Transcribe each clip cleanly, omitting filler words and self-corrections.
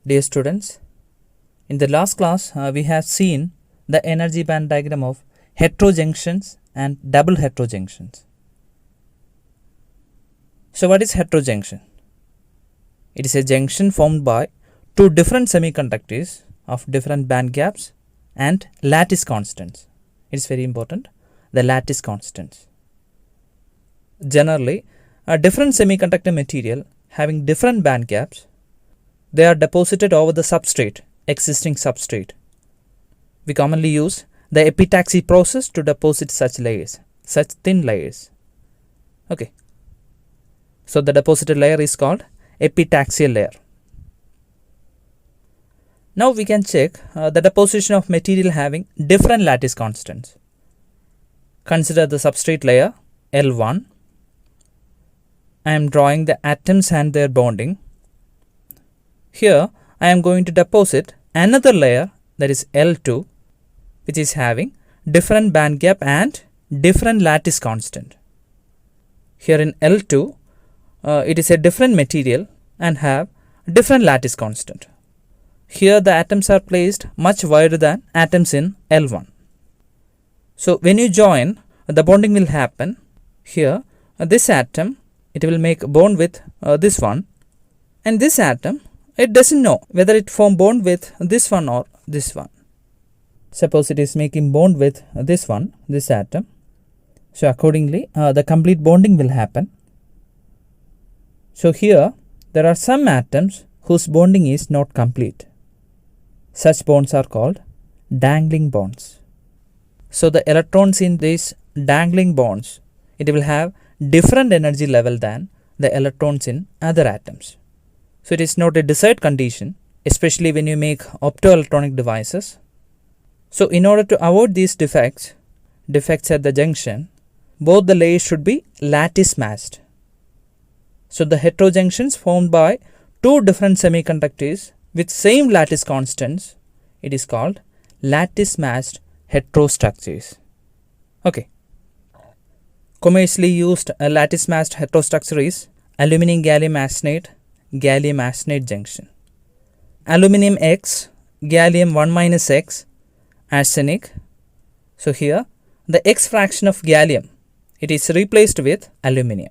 Dear students, in the last class we have seen the energy band diagram of heterojunctions and double heterojunctions. So what is heterojunction? It is a junction formed by two different semiconductors of different band gaps and lattice constants. It is very important, the lattice constants. Generally, a different semiconductor material having different band gaps, they are deposited over the substrate, existing substrate. We commonly use the epitaxy process to deposit such layers, such thin layers. Okay. So the deposited layer is called epitaxial layer. Now we can check the deposition of material having different lattice constants. Consider the substrate layer L1. I am drawing the atoms and their bonding. Here I am going to deposit another layer, that is L2, which is having different band gap and different lattice constant. Here in L2 it is a different material and have different lattice constant. Here the atoms are placed much wider than atoms in L1. So when you join, the bonding will happen. Here this atom, it will make a bond with this one, and this atom, it doesn't know whether it form bond with this one or this one. Suppose it is making bond with this one, this atom. So accordingly the complete bonding will happen. So here there are some atoms whose bonding is not complete. Such bonds are called dangling bonds. So the electrons in these dangling bonds, it will have different energy level than the electrons in other atoms. So it is not a desired condition, especially when you make optoelectronic devices. So in order to avoid these defects at the junction, both the layers should be lattice matched. So the heterojunctions formed by two different semiconductors with same lattice constants, it is called lattice matched heterostructures. Okay. Commercially used lattice matched heterostructure is aluminum gallium arsenide junction. Aluminum X, gallium 1 - X, arsenic. So here the X fraction of gallium, it is replaced with aluminum.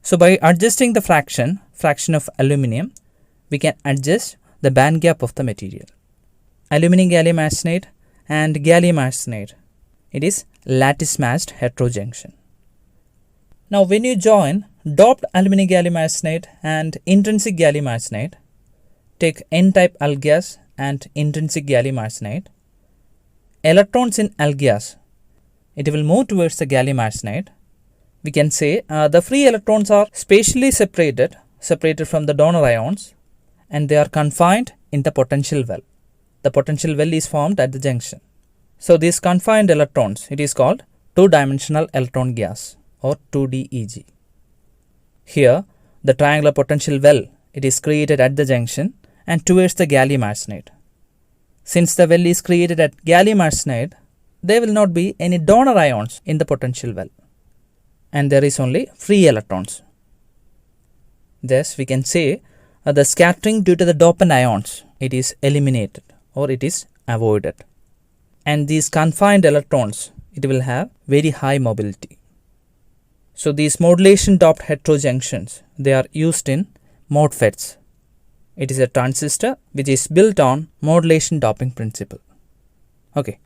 So by adjusting the fraction of aluminum, we can adjust the band gap of the material. Aluminum gallium arsenide and gallium arsenide, it is lattice matched heterojunction. Now when you join doped aluminum gallium arsenide and intrinsic gallium arsenide, take N-type algas and intrinsic gallium arsenide, electrons in algas, it will move towards the gallium arsenide. We can say the free electrons are spatially separated from the donor ions, and they are confined in the potential well. The potential well is formed at the junction. So these confined electrons, it is called two-dimensional electron gas or 2DEG. Here the triangular potential well, it is created at the junction and towards the gallium arsenide. Since the well is created at gallium arsenide, there will not be any donor ions in the potential well, and there is only free electrons. Thus we can say the scattering due to the dopant ions, it is eliminated or it is avoided, and these confined electrons, it will have very high mobility. So these modulation doped heterojunctions, they are used in MOSFETs. It is a transistor which is built on modulation doping principle. Okay.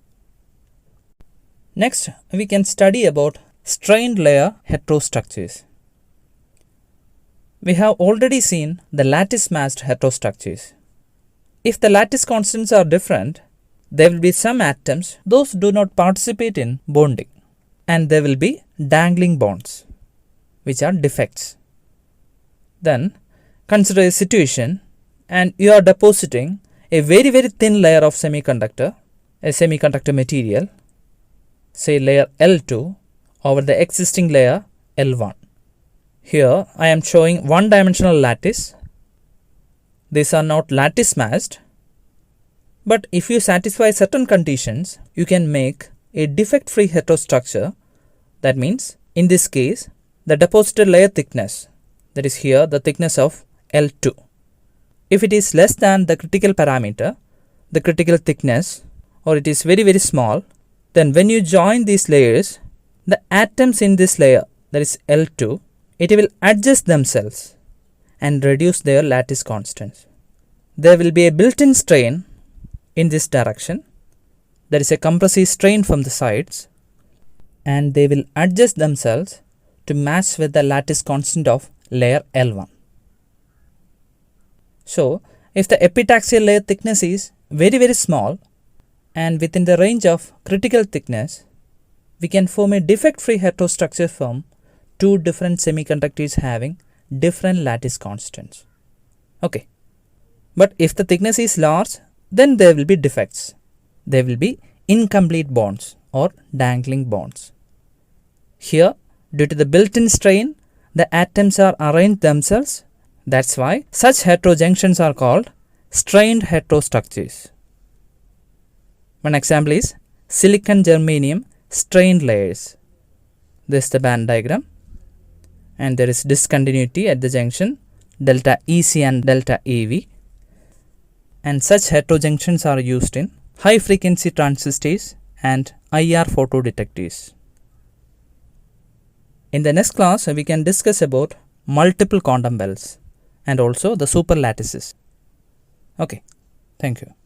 Next we can study about strained layer heterostructures. We have already seen the lattice matched heterostructures. If the lattice constants are different, there will be some atoms, those do not participate in bonding, and there will be dangling bonds, which are defects. Then consider a situation and you are depositing a very thin layer of semiconductor material, say layer L2, over the existing layer L1. Here I am showing one-dimensional lattice. These are not lattice matched, but if you satisfy certain conditions, you can make a defect-free heterostructure. That means in this case the deposited layer thickness, that is here the thickness of L2, If it is less than the critical parameter, the critical thickness, or it is very small, then when you join these layers, the atoms in this layer, that is L2, it will adjust themselves and reduce their lattice constants. There will be a built-in strain in this direction, there is a compressive strain from the sides, and they will adjust themselves to match with the lattice constant of layer L1. So, if the epitaxial layer thickness is very small and within the range of critical thickness, we can form a defect-free heterostructure from two different semiconductors having different lattice constants. Okay. But if the thickness is large, then there will be defects. There will be incomplete bonds or dangling bonds. Here, due to the built-in strain, the atoms are arranged themselves. That's why such heterojunctions are called strained heterostructures. One example is silicon germanium strained layers. This is the band diagram, and there is discontinuity at the junction delta EC and delta EV, and such heterojunctions are used in high frequency transistors and IR photodetectors. In the next class, we can discuss about multiple quantum wells and also the super lattices. Okay, thank you.